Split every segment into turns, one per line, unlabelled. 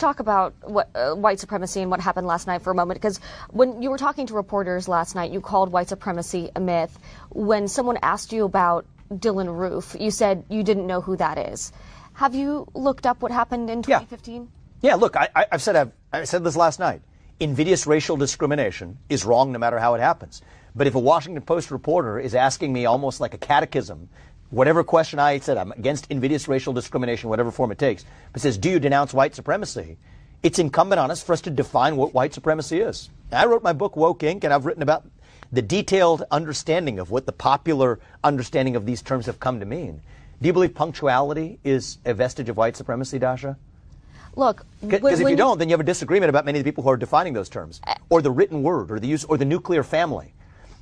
talk about white supremacy and what happened last night for a moment, because when you were talking to reporters last night, you called white supremacy a myth. When someone asked you about Dylan Roof, you said you didn't know who that is. Have you looked up what happened in 2015?
Yeah, look, I said this last night. Invidious racial discrimination is wrong no matter how it happens. But if a Washington Post reporter is asking me almost like a catechism, whatever question I said, I'm against invidious racial discrimination, whatever form it takes, but says, do you denounce white supremacy? It's incumbent on us for us to define what white supremacy is. I wrote my book, Woke Inc., and I've written about the detailed understanding of what the popular understanding of these terms have come to mean. Do you believe punctuality is a vestige of white supremacy, Dasha?
Look,
because if you don't, then you have a disagreement about many of the people who are defining those terms, or the written word, or the use, or the nuclear family.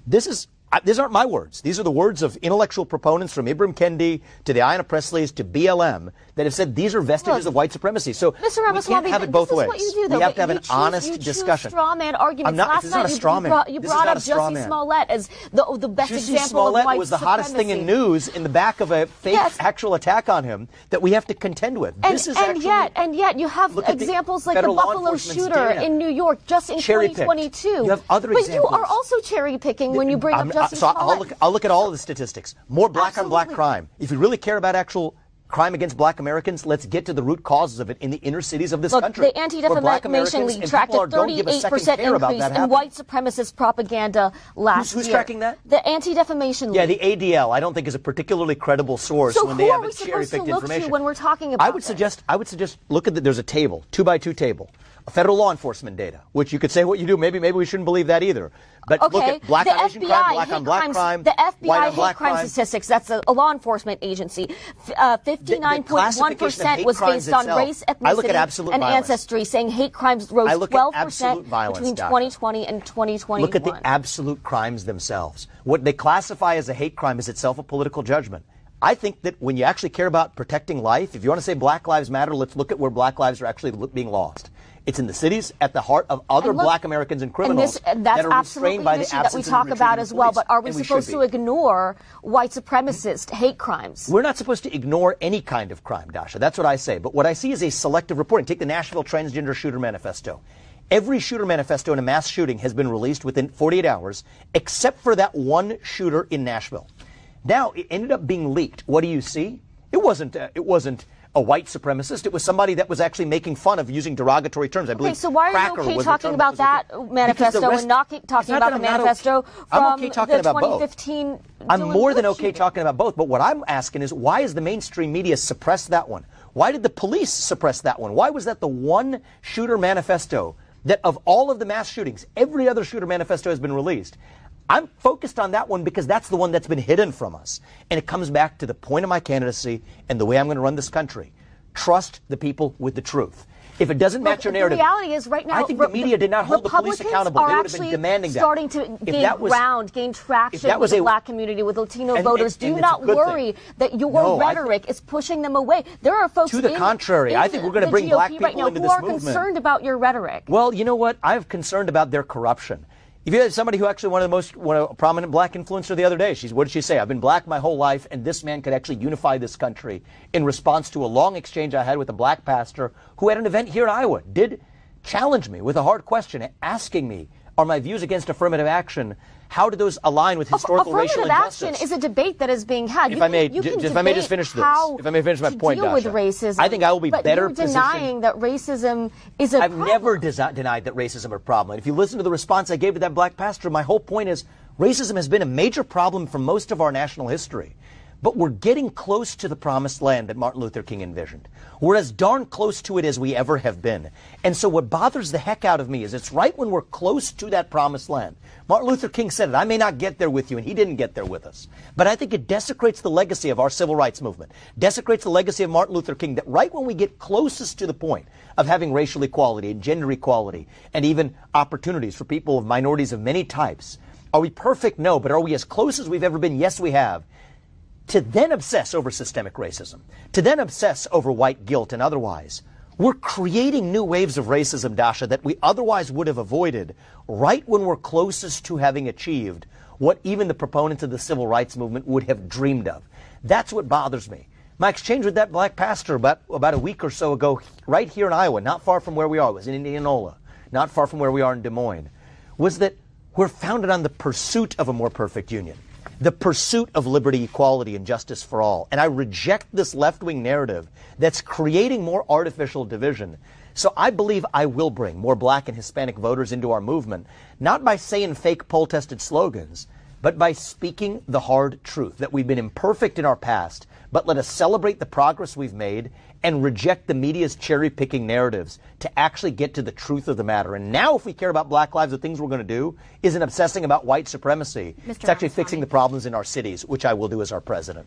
These aren't my words. These are the words of intellectual proponents from Ibram Kendi to the Ayanna Presleys to BLM that have said these are vestiges of white supracy. So we can't have it both ways. We have to have an honest discussion.
Straw man arguments.
Last night
you brought up Jussie Smollett as the best example of white supremacy.
Was the hottest thing in news in the back of a fake actual attack on him that we have to contend with.
And yet you have examples like the Buffalo shooter in New York just in 2022.
You have other examples.
But you are also cherry picking when you bring up Jussie Smollett.
I'll look at all of the statistics. More black on black crime. If we really care about actual crime against black Americans, let's get to the root causes of it in the inner cities of this country.
The Anti-Defamation League tracked a 38% increase in white supremacist propaganda last year.
Who's tracking that?
The Anti-Defamation League.
Yeah, the ADL, I don't think is a particularly credible source when they haven't cherry-picked information.
When we're talking about
I would suggest look at there's a table, 2x2 table. Federal law enforcement data, which you could say what you do. Maybe we shouldn't believe that either. But look at black on Asian crime, black on black crime,
the FBI
white on
hate
black
crime statistics. That's a law enforcement agency. 59.1% was based on race, ethnicity, and ancestry, saying hate crimes rose 12% between 2020 and 2021.
Look at the absolute crimes themselves. What they classify as a hate crime is itself a political judgment. I think that when you actually care about protecting life, if you want to say Black Lives Matter, let's look at where black lives are actually being lost. It's in the cities, at the heart of other black Americans and criminals that are restrained by the absence
that we talk about as well. But are we supposed to ignore white supremacist hate crimes?
We're not supposed to ignore any kind of crime, Dasha. That's what I say. But what I see is a selective reporting. Take the Nashville Transgender Shooter Manifesto. Every shooter manifesto in a mass shooting has been released within 48 hours, except for that one shooter in Nashville. Now, it ended up being leaked. What do you see? It wasn't a white supremacist. It was somebody that was actually making fun of using derogatory terms. I believe.
Okay, so why are you okay talking about that manifesto and not talking about the manifesto from the 2015?
I'm more than okay talking about both. But what I'm asking is, why is the mainstream media suppress that one? Why did the police suppress that one? Why was that the one shooter manifesto that of all of the mass shootings, every other shooter manifesto has been released? I'm focused on that one because that's the one that's been hidden from us. And it comes back to the point of my candidacy and the way I'm going to run this country. Trust the people with the truth. If it doesn't match your narrative,
the reality is right now,
I think the media did not hold the police accountable. They would have been demanding that.
Starting to gain traction with the black community, with Latino voters. Do not worry that your rhetoric is pushing them away. There are folks
to the contrary. I think we're going to bring black people into this movement.
Who are concerned about your rhetoric.
Well, you know what? I'm concerned about their corruption. If you had somebody who actually one of the most prominent black influencer the other day, what did she say? I've been black my whole life, and this man could actually unify this country, in response to a long exchange I had with a black pastor who had an event here in Iowa, did challenge me with a hard question, asking me, are my views against affirmative action, how do those align with historical racial injustice?
Affirmative action is a debate that is being had.
If I may just finish this. If I may finish my point,
Dasha.
With
racism,
I think I will be better positioned.
But you're denying that racism is a problem.
I've never denied that racism is a problem. And if you listen to the response I gave to that black pastor, my whole point is racism has been a major problem for most of our national history. But we're getting close to the promised land that Martin Luther King envisioned. We're as darn close to it as we ever have been. And so what bothers the heck out of me is it's right when we're close to that promised land. Martin Luther King said it, I may not get there with you, and he didn't get there with us. But I think it desecrates the legacy of our civil rights movement, desecrates the legacy of Martin Luther King, that right when we get closest to the point of having racial equality and gender equality and even opportunities for people of minorities of many types, are we perfect? No. But are we as close as we've ever been? Yes, we have. To then obsess over systemic racism, to then obsess over white guilt and otherwise, we're creating new waves of racism, Dasha, that we otherwise would have avoided right when we're closest to having achieved what even the proponents of the civil rights movement would have dreamed of. That's what bothers me. My exchange with that black pastor about a week or so ago, right here in Iowa, not far from where we are, it was in Indianola, not far from where we are in Des Moines, was that we're founded on the pursuit of a more perfect union, the pursuit of liberty, equality, and justice for all. And I reject this left-wing narrative that's creating more artificial division. So I believe I will bring more black and Hispanic voters into our movement, not by saying fake poll-tested slogans, but by speaking the hard truth that we've been imperfect in our past, but let us celebrate the progress we've made and reject the media's cherry-picking narratives to actually get to the truth of the matter. And now if we care about black lives, the things we're going to do isn't obsessing about white supremacy. It's actually fixing the problems in our cities, which I will do as our president.